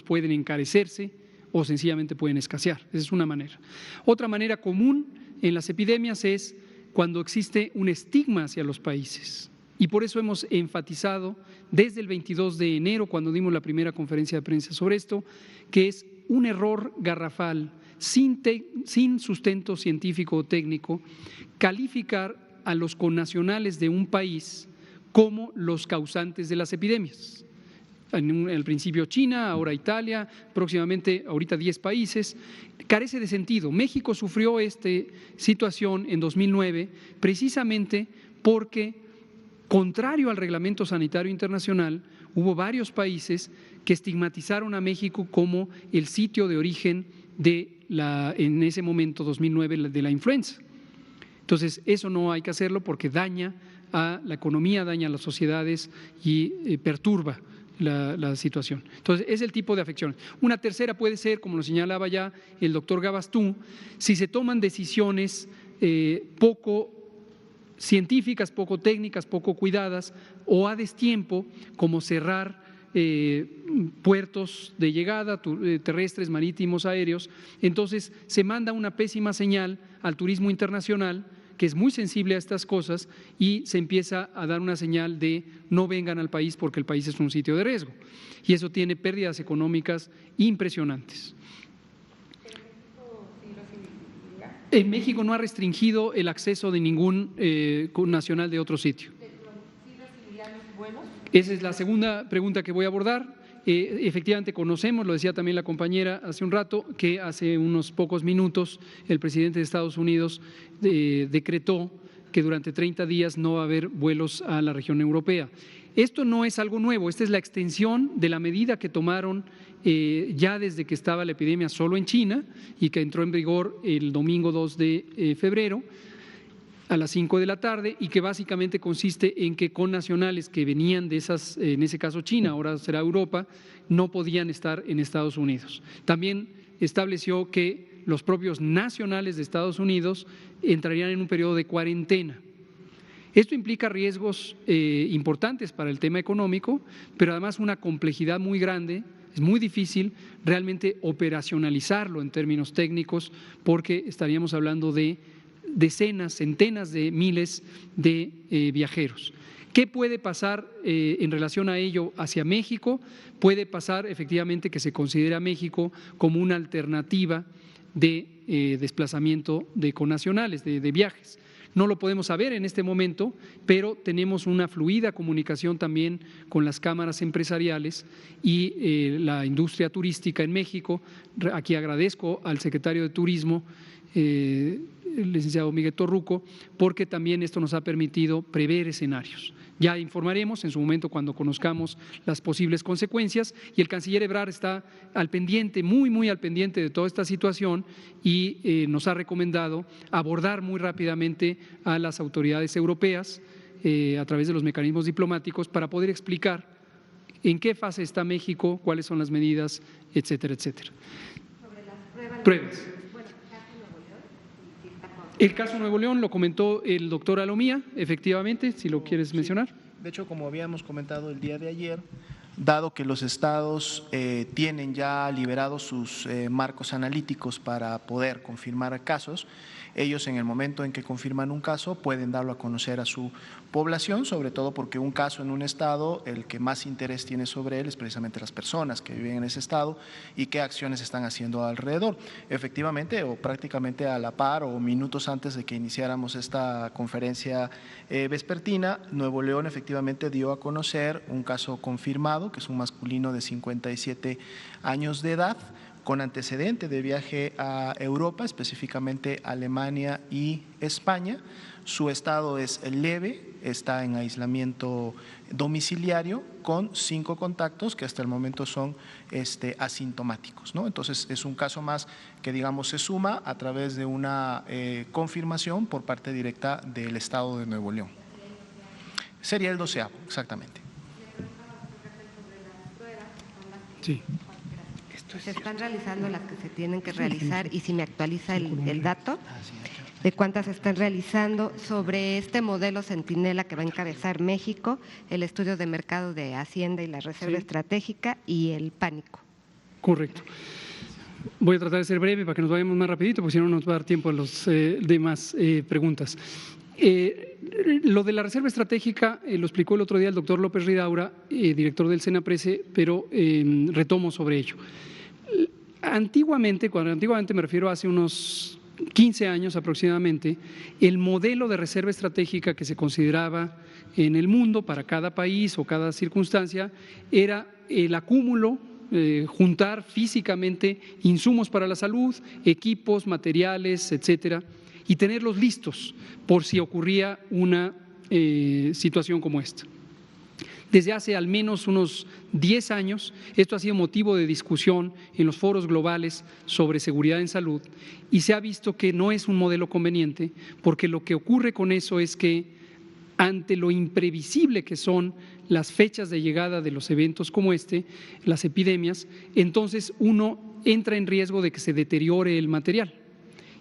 pueden encarecerse o sencillamente pueden escasear. Esa es una manera. Otra manera común en las epidemias es cuando existe un estigma hacia los países. Y por eso hemos enfatizado desde el 22 de enero, cuando dimos la primera conferencia de prensa sobre esto, que es un error garrafal, sin sustento científico o técnico, calificar a los connacionales de un país como los causantes de las epidemias. En el principio China, ahora Italia, próximamente ahorita 10 países, carece de sentido. México sufrió esta situación en 2009 precisamente porque, contrario al Reglamento Sanitario Internacional, hubo varios países que estigmatizaron a México como el sitio de origen en ese momento, 2009, de la influenza. Entonces, eso no hay que hacerlo porque daña a la economía, daña a las sociedades y perturba la situación. Entonces, es el tipo de afección. Una tercera puede ser, como lo señalaba ya el doctor Gabastú, si se toman decisiones poco científicas, poco técnicas, poco cuidadas o a destiempo, como cerrar puertos de llegada, terrestres, marítimos, aéreos. Entonces se manda una pésima señal al turismo internacional, que es muy sensible a estas cosas, y se empieza a dar una señal de no vengan al país porque el país es un sitio de riesgo. Y eso tiene pérdidas económicas impresionantes. En México no ha restringido el acceso de ningún nacional de otro sitio. Esa es la segunda pregunta que voy a abordar. Efectivamente conocemos, lo decía también la compañera hace un rato, que hace unos pocos minutos el presidente de Estados Unidos decretó que durante 30 días no va a haber vuelos a la región europea. Esto no es algo nuevo, esta es la extensión de la medida que tomaron ya desde que estaba la epidemia solo en China y que entró en vigor el domingo 2 de febrero a las 5 de la tarde y que básicamente consiste en que connacionales que venían de esas, en ese caso China, ahora será Europa, no podían estar en Estados Unidos. También estableció que los propios nacionales de Estados Unidos entrarían en un periodo de cuarentena. Esto implica riesgos importantes para el tema económico, pero además una complejidad muy grande. Es muy difícil realmente operacionalizarlo en términos técnicos porque estaríamos hablando de decenas, centenas de miles de viajeros. ¿Qué puede pasar en relación a ello hacia México? Puede pasar efectivamente que se considere a México como una alternativa de desplazamiento de connacionales, de viajes. No lo podemos saber en este momento, pero tenemos una fluida comunicación también con las cámaras empresariales y la industria turística en México. Aquí agradezco al secretario de Turismo el licenciado Miguel Torruco, porque también esto nos ha permitido prever escenarios. Ya informaremos en su momento cuando conozcamos las posibles consecuencias, y el canciller Ebrard está al pendiente, muy al pendiente de toda esta situación, y nos ha recomendado abordar muy rápidamente a las autoridades europeas a través de los mecanismos diplomáticos para poder explicar en qué fase está México, cuáles son las medidas, etcétera, etcétera. Sobre las pruebas. Bueno, el caso Nuevo León lo comentó el doctor Alomía, efectivamente, si lo quieres mencionar. De hecho, como habíamos comentado el día de ayer, dado que los estados tienen ya liberados sus marcos analíticos para poder confirmar casos, ellos en el momento en que confirman un caso pueden darlo a conocer a su población, sobre todo porque un caso en un estado, el que más interés tiene sobre él es precisamente las personas que viven en ese estado y qué acciones están haciendo alrededor. Efectivamente, o prácticamente a la par o minutos antes de que iniciáramos esta conferencia vespertina, Nuevo León efectivamente dio a conocer un caso confirmado, que es un masculino de 57 años de edad, con antecedente de viaje a Europa, específicamente Alemania y España. Su estado es leve, está en aislamiento domiciliario con 5 contactos que hasta el momento son asintomáticos, ¿no? Entonces es un caso más que, digamos, se suma a través de una confirmación por parte directa del estado de Nuevo León. Sería el 12º, exactamente. Sí. Se están realizando las que se tienen que realizar, y si me actualiza el dato de cuántas se están realizando sobre este modelo Centinela que va a encabezar México, el estudio de mercado de Hacienda y la Reserva Estratégica y el pánico. Correcto. Voy a tratar de ser breve para que nos vayamos más rapidito, porque si no nos va a dar tiempo a los demás preguntas. Lo de la Reserva Estratégica lo explicó el otro día el doctor López Ridaura, director del Senaprese, pero retomo sobre ello. Antiguamente, cuando antiguamente me refiero a hace unos 15 años aproximadamente, el modelo de reserva estratégica que se consideraba en el mundo para cada país o cada circunstancia era el acúmulo, juntar físicamente insumos para la salud, equipos, materiales, etcétera, y tenerlos listos por si ocurría una situación como esta. Desde hace al menos unos 10 años, esto ha sido motivo de discusión en los foros globales sobre seguridad en salud, y se ha visto que no es un modelo conveniente, porque lo que ocurre con eso es que ante lo imprevisible que son las fechas de llegada de los eventos como las epidemias, entonces uno entra en riesgo de que se deteriore el material.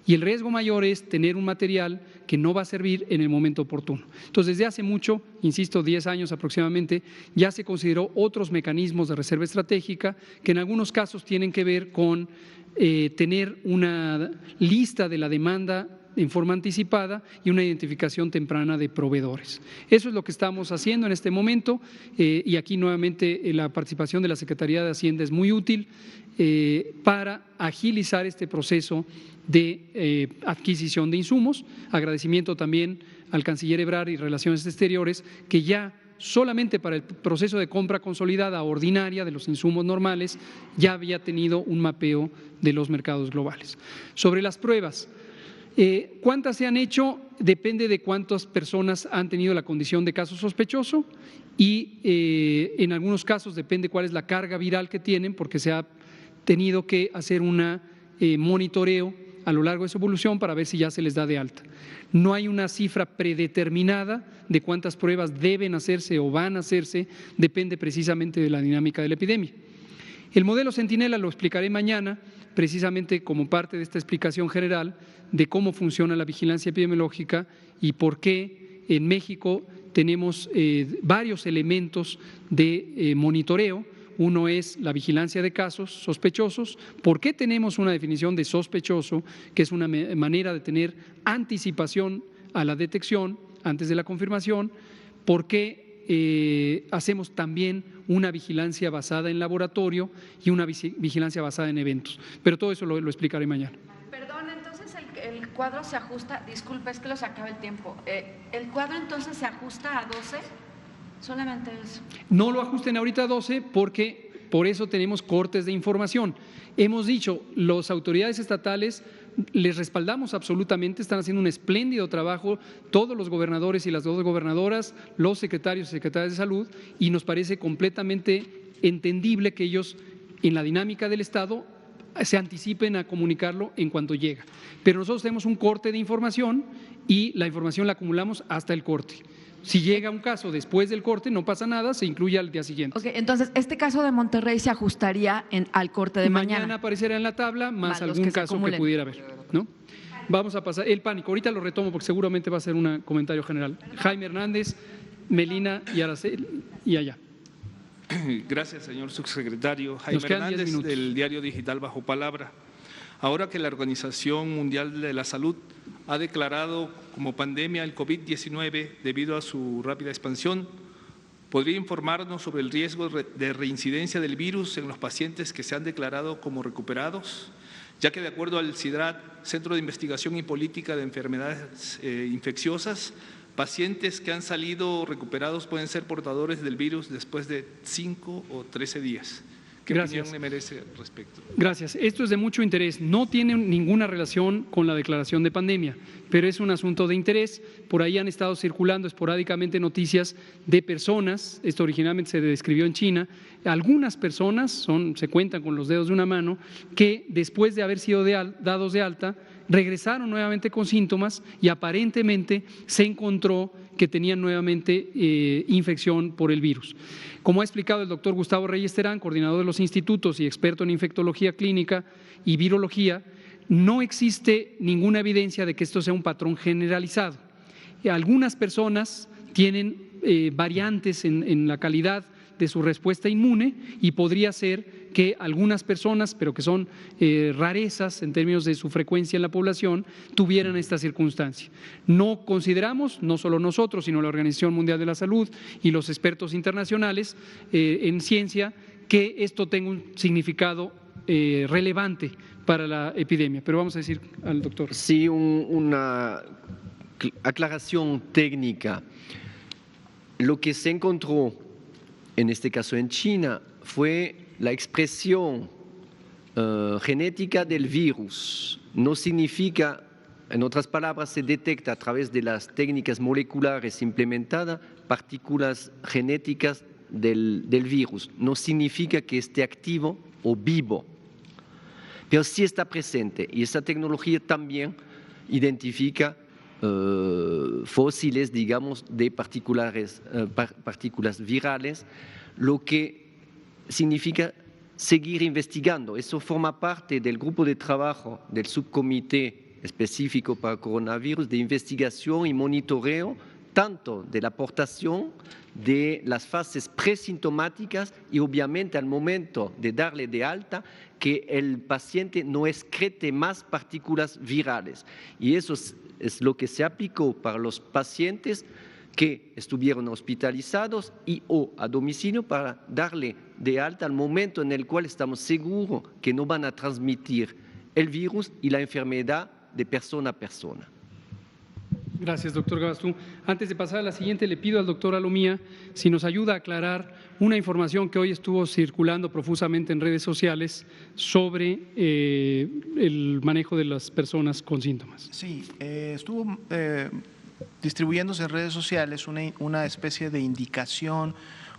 Y el riesgo mayor es tener un material que no va a servir en el momento oportuno. Entonces, desde hace mucho, insisto, 10 años aproximadamente, ya se consideró otros mecanismos de reserva estratégica que en algunos casos tienen que ver con tener una lista de la demanda en forma anticipada y una identificación temprana de proveedores. Eso es lo que estamos haciendo en este momento, y aquí nuevamente la participación de la Secretaría de Hacienda es muy útil para agilizar este proceso de adquisición de insumos. Agradecimiento también al canciller Ebrard y Relaciones Exteriores, que ya solamente para el proceso de compra consolidada ordinaria de los insumos normales ya había tenido un mapeo de los mercados globales. Sobre las pruebas, ¿cuántas se han hecho? Depende de cuántas personas han tenido la condición de caso sospechoso, y en algunos casos depende cuál es la carga viral que tienen, porque se ha tenido que hacer un monitoreo a lo largo de su evolución para ver si ya se les da de alta. No hay una cifra predeterminada de cuántas pruebas deben hacerse o van a hacerse, depende precisamente de la dinámica de la epidemia. El modelo Centinela lo explicaré mañana, precisamente como parte de esta explicación general de cómo funciona la vigilancia epidemiológica y por qué en México tenemos varios elementos de monitoreo. Uno es la vigilancia de casos sospechosos. ¿Por qué tenemos una definición de sospechoso, que es una manera de tener anticipación a la detección antes de la confirmación? ¿Por qué hacemos también una vigilancia basada en laboratorio y una vigilancia basada en eventos? Pero todo eso lo explicaré mañana. Perdón, entonces el cuadro se ajusta, disculpe, es que los acaba el tiempo. ¿El cuadro entonces se ajusta a 12? Solamente eso. No lo ajusten ahorita a 12 porque por eso tenemos cortes de información. Hemos dicho, las autoridades estatales les respaldamos absolutamente, están haciendo un espléndido trabajo, todos los gobernadores y las dos gobernadoras, los secretarios y secretarias de salud, y nos parece completamente entendible que ellos, en la dinámica del Estado, se anticipen a comunicarlo en cuanto llega. Pero nosotros tenemos un corte de información y la información la acumulamos hasta el corte. Si llega un caso después del corte, no pasa nada, se incluye al día siguiente. Ok, entonces, este caso de Monterrey se ajustaría al corte de mañana. Mañana aparecerá en la tabla, más algún caso que pudiera haber, ¿no? Vamos a pasar, el pánico, ahorita lo retomo porque seguramente va a ser un comentario general. Jaime Hernández, Melina y Araceli, y allá. Gracias, señor subsecretario. Jaime Hernández, del diario digital Bajo Palabra. Ahora que la Organización Mundial de la Salud ha declarado como pandemia el COVID-19 debido a su rápida expansión, ¿podría informarnos sobre el riesgo de reincidencia del virus en los pacientes que se han declarado como recuperados? Ya que de acuerdo al CIDRAT, Centro de Investigación y Política de Enfermedades Infecciosas, pacientes que han salido recuperados pueden ser portadores del virus después de 5 o 13 días. ¿Qué opinión le merece al respecto? Gracias. Esto es de mucho interés. No tiene ninguna relación con la declaración de pandemia, pero es un asunto de interés. Por ahí han estado circulando esporádicamente noticias de personas, esto originalmente se describió en China, algunas personas, se cuentan con los dedos de una mano, que después de haber sido dados de alta, regresaron nuevamente con síntomas y aparentemente se encontró que tenían nuevamente infección por el virus. Como ha explicado el doctor Gustavo Reyes Terán, coordinador de los institutos y experto en infectología clínica y virología, no existe ninguna evidencia de que esto sea un patrón generalizado. Algunas personas tienen variantes en la calidad de su respuesta inmune y podría ser que algunas personas, pero que son rarezas en términos de su frecuencia en la población, tuvieran esta circunstancia. No consideramos, no solo nosotros, sino la Organización Mundial de la Salud y los expertos internacionales en ciencia, que esto tenga un significado relevante para la epidemia. Pero vamos a decir al doctor. Sí, una aclaración técnica. Lo que se encontró en este caso en China, fue la expresión genética del virus. No significa, en otras palabras, se detecta a través de las técnicas moleculares implementadas partículas genéticas del virus. No significa que esté activo o vivo, pero sí está presente y esa tecnología también identifica fósiles, digamos, de partículas virales, lo que significa seguir investigando. Eso forma parte del grupo de trabajo del subcomité específico para coronavirus de investigación y monitoreo, tanto de la aportación de las fases presintomáticas y obviamente al momento de darle de alta que el paciente no excrete más partículas virales. Y eso es lo que se aplicó para los pacientes que estuvieron hospitalizados y o a domicilio para darle de alta al momento en el cual estamos seguros que no van a transmitir el virus y la enfermedad de persona a persona. Gracias, doctor Gabastú. Antes de pasar a la siguiente, le pido al doctor Alomía si nos ayuda a aclarar una información que hoy estuvo circulando profusamente en redes sociales sobre el manejo de las personas con síntomas. Sí, estuvo distribuyéndose en redes sociales una especie de indicación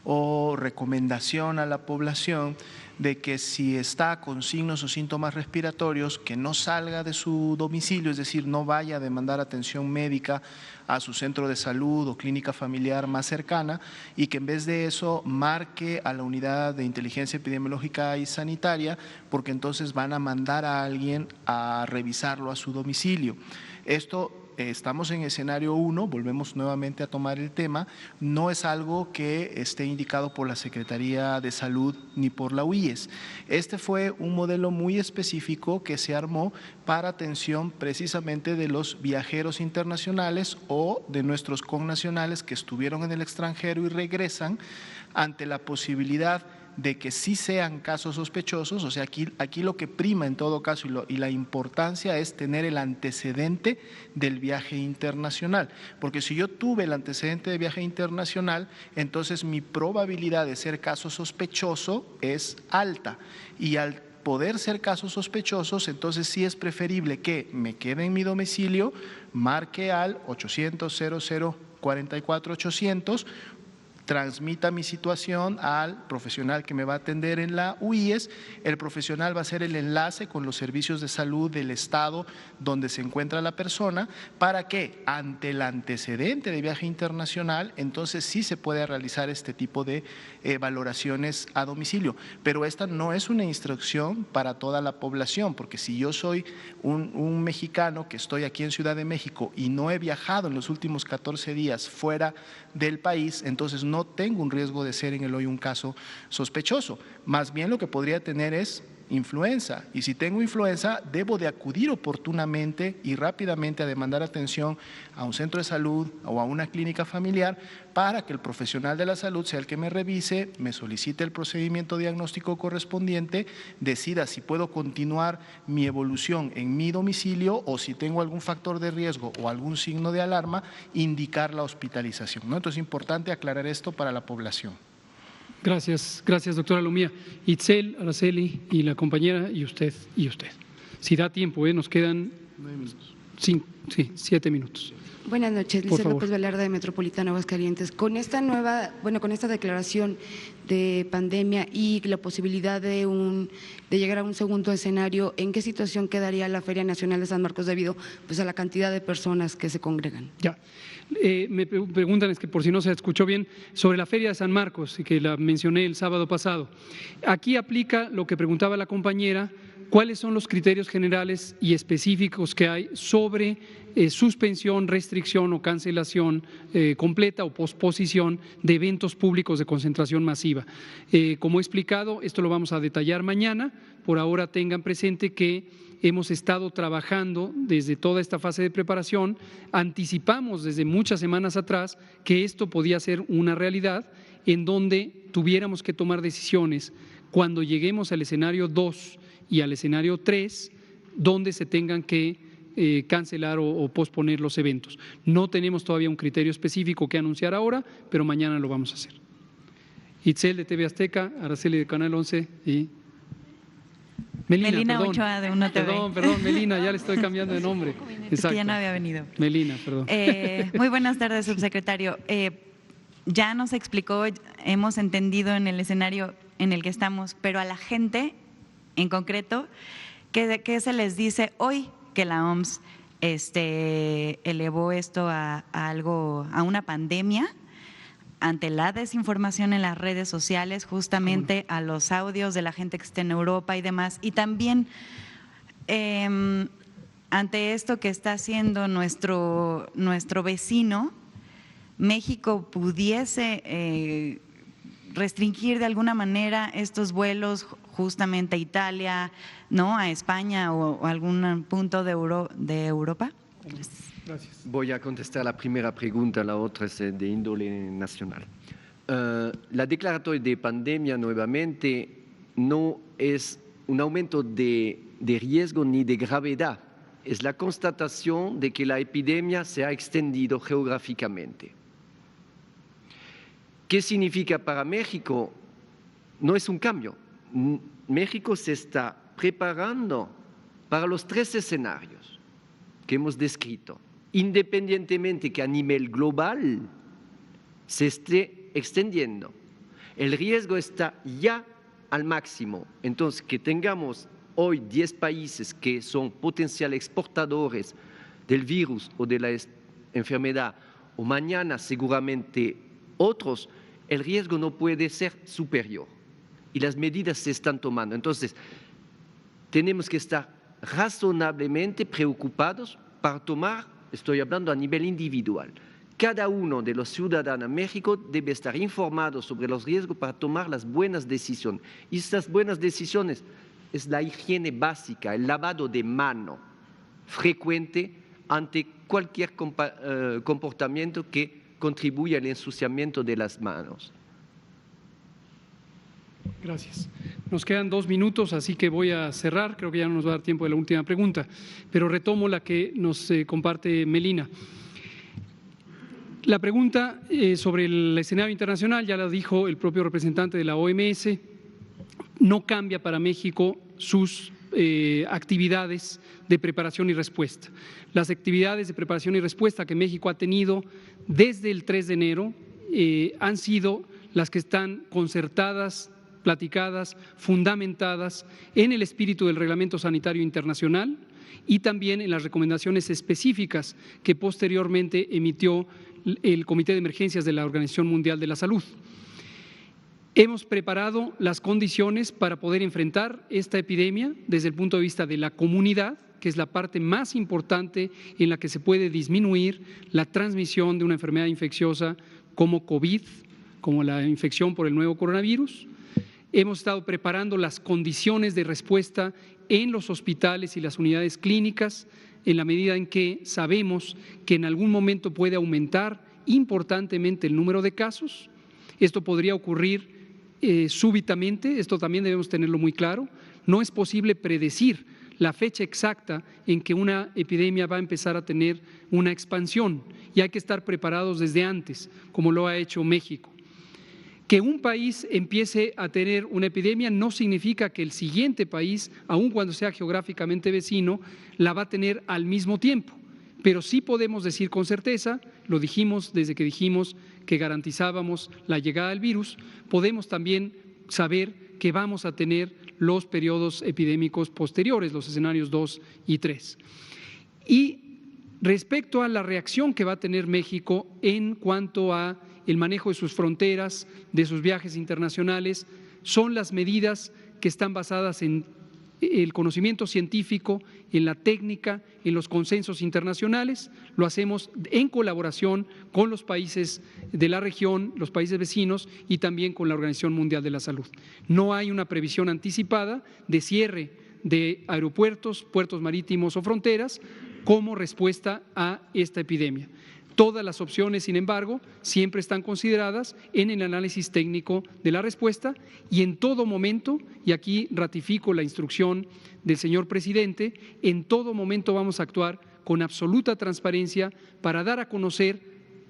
o recomendación a la población de que si está con signos o síntomas respiratorios, que no salga de su domicilio, es decir, no vaya a demandar atención médica a su centro de salud o clínica familiar más cercana y que en vez de eso marque a la unidad de inteligencia epidemiológica y sanitaria, porque entonces van a mandar a alguien a revisarlo a su domicilio. Esto estamos en escenario 1, volvemos nuevamente a tomar el tema, no es algo que esté indicado por la Secretaría de Salud ni por la UIES. Este fue un modelo muy específico que se armó para atención precisamente de los viajeros internacionales o de nuestros connacionales que estuvieron en el extranjero y regresan ante la posibilidad de que sí sean casos sospechosos. O sea, aquí lo que prima en todo caso y la importancia es tener el antecedente del viaje internacional, porque si yo tuve el antecedente de viaje internacional, entonces mi probabilidad de ser caso sospechoso es alta, y al poder ser casos sospechosos, entonces sí es preferible que me quede en mi domicilio, marque al 800-00-44-800, transmita mi situación al profesional que me va a atender en la UIES. El profesional va a hacer el enlace con los servicios de salud del estado donde se encuentra la persona, para que ante el antecedente de viaje internacional, entonces sí se puede realizar este tipo de valoraciones a domicilio. Pero esta no es una instrucción para toda la población, porque si yo soy un mexicano que estoy aquí en Ciudad de México y no he viajado en los últimos 14 días fuera del país, entonces no tengo un riesgo de ser en el hoy un caso sospechoso. Más bien lo que podría tener es influenza, y si tengo influenza debo de acudir oportunamente y rápidamente a demandar atención a un centro de salud o a una clínica familiar, para que el profesional de la salud sea el que me revise, me solicite el procedimiento diagnóstico correspondiente, decida si puedo continuar mi evolución en mi domicilio, o si tengo algún factor de riesgo o algún signo de alarma, indicar la hospitalización, ¿no? Entonces es importante aclarar esto para la población. Gracias, doctora Lumía. Itzel, Araceli y la compañera, y usted. Si da tiempo, nos quedan 7 minutos. Buenas noches, Lisa López Velarde de Metropolitana Aguascalientes. Con esta declaración de pandemia y la posibilidad de llegar a un segundo escenario, ¿en qué situación quedaría la Feria Nacional de San Marcos debido a la cantidad de personas que se congregan? Ya. Me preguntan, es que por si no se escuchó bien, sobre la Feria de San Marcos, que la mencioné el sábado pasado. Aquí aplica lo que preguntaba la compañera: ¿cuáles son los criterios generales y específicos que hay sobre suspensión, restricción o cancelación completa o posposición de eventos públicos de concentración masiva? Como he explicado, esto lo vamos a detallar mañana. Por ahora tengan presente que hemos estado trabajando desde toda esta fase de preparación, anticipamos desde muchas semanas atrás que esto podía ser una realidad, en donde tuviéramos que tomar decisiones cuando lleguemos al escenario 2 y al escenario 3, donde se tengan que cancelar o posponer los eventos. No tenemos todavía un criterio específico que anunciar ahora, pero mañana lo vamos a hacer. Itzel de TV Azteca, Araceli de Canal 11 y Melina Ochoa de Uno TV. Perdón, Melina, ya le estoy cambiando de nombre. Es que ya no había venido. Melina, perdón. Muy buenas tardes, subsecretario. Ya nos explicó, hemos entendido en el escenario en el que estamos, pero a la gente en concreto, ¿qué se les dice hoy que la OMS elevó esto a una pandemia? Ante la desinformación en las redes sociales, justamente a los audios de la gente que está en Europa y demás, y también ante esto que está haciendo nuestro vecino, México pudiese restringir de alguna manera estos vuelos justamente a Italia, ¿no?, a España o a algún punto de Europa. Gracias. Voy a contestar la primera pregunta, la otra es de índole nacional. La declaratoria de pandemia nuevamente no es un aumento de riesgo ni de gravedad, es la constatación de que la epidemia se ha extendido geográficamente. ¿Qué significa para México? No es un cambio. México se está preparando para los 3 escenarios que hemos descrito, independientemente que a nivel global se esté extendiendo. El riesgo está ya al máximo. Entonces, que tengamos hoy 10 países que son potenciales exportadores del virus o de la enfermedad, o mañana seguramente otros, el riesgo no puede ser superior y las medidas se están tomando. Entonces, tenemos que estar razonablemente preocupados para tomar, estoy hablando a nivel individual, cada uno de los ciudadanos en México debe estar informado sobre los riesgos para tomar las buenas decisiones. Y estas buenas decisiones es la higiene básica, el lavado de mano frecuente ante cualquier comportamiento que contribuya al ensuciamiento de las manos. Gracias. Nos quedan 2 minutos, así que voy a cerrar. Creo que ya no nos va a dar tiempo de la última pregunta, pero retomo la que nos comparte Melina. La pregunta sobre el escenario internacional, ya la dijo el propio representante de la OMS, no cambia para México sus actividades de preparación y respuesta. Las actividades de preparación y respuesta que México ha tenido desde el 3 de enero han sido las que están concertadas, platicadas, fundamentadas en el espíritu del Reglamento Sanitario Internacional y también en las recomendaciones específicas que posteriormente emitió el Comité de Emergencias de la Organización Mundial de la Salud. Hemos preparado las condiciones para poder enfrentar esta epidemia desde el punto de vista de la comunidad, que es la parte más importante en la que se puede disminuir la transmisión de una enfermedad infecciosa como COVID, como la infección por el nuevo coronavirus. Hemos estado preparando las condiciones de respuesta en los hospitales y las unidades clínicas en la medida en que sabemos que en algún momento puede aumentar importantemente el número de casos. Esto podría ocurrir súbitamente, esto también debemos tenerlo muy claro. No es posible predecir la fecha exacta en que una epidemia va a empezar a tener una expansión y hay que estar preparados desde antes, como lo ha hecho México. Que un país empiece a tener una epidemia no significa que el siguiente país, aun cuando sea geográficamente vecino, la va a tener al mismo tiempo. Pero sí podemos decir con certeza, lo dijimos desde que dijimos que garantizábamos la llegada del virus, podemos también saber que vamos a tener los periodos epidémicos posteriores, los escenarios 2 y 3. Y respecto a la reacción que va a tener México en cuanto a el manejo de sus fronteras, de sus viajes internacionales, son las medidas que están basadas en el conocimiento científico, en la técnica, en los consensos internacionales. Lo hacemos en colaboración con los países de la región, los países vecinos y también con la Organización Mundial de la Salud. No hay una previsión anticipada de cierre de aeropuertos, puertos marítimos o fronteras como respuesta a esta epidemia. Todas las opciones, sin embargo, siempre están consideradas en el análisis técnico de la respuesta y en todo momento, y aquí ratifico la instrucción del señor presidente, en todo momento vamos a actuar con absoluta transparencia para dar a conocer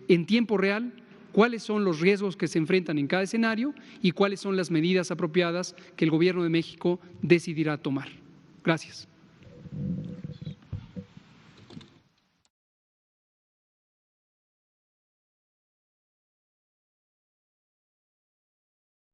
en tiempo real cuáles son los riesgos que se enfrentan en cada escenario y cuáles son las medidas apropiadas que el Gobierno de México decidirá tomar. Gracias.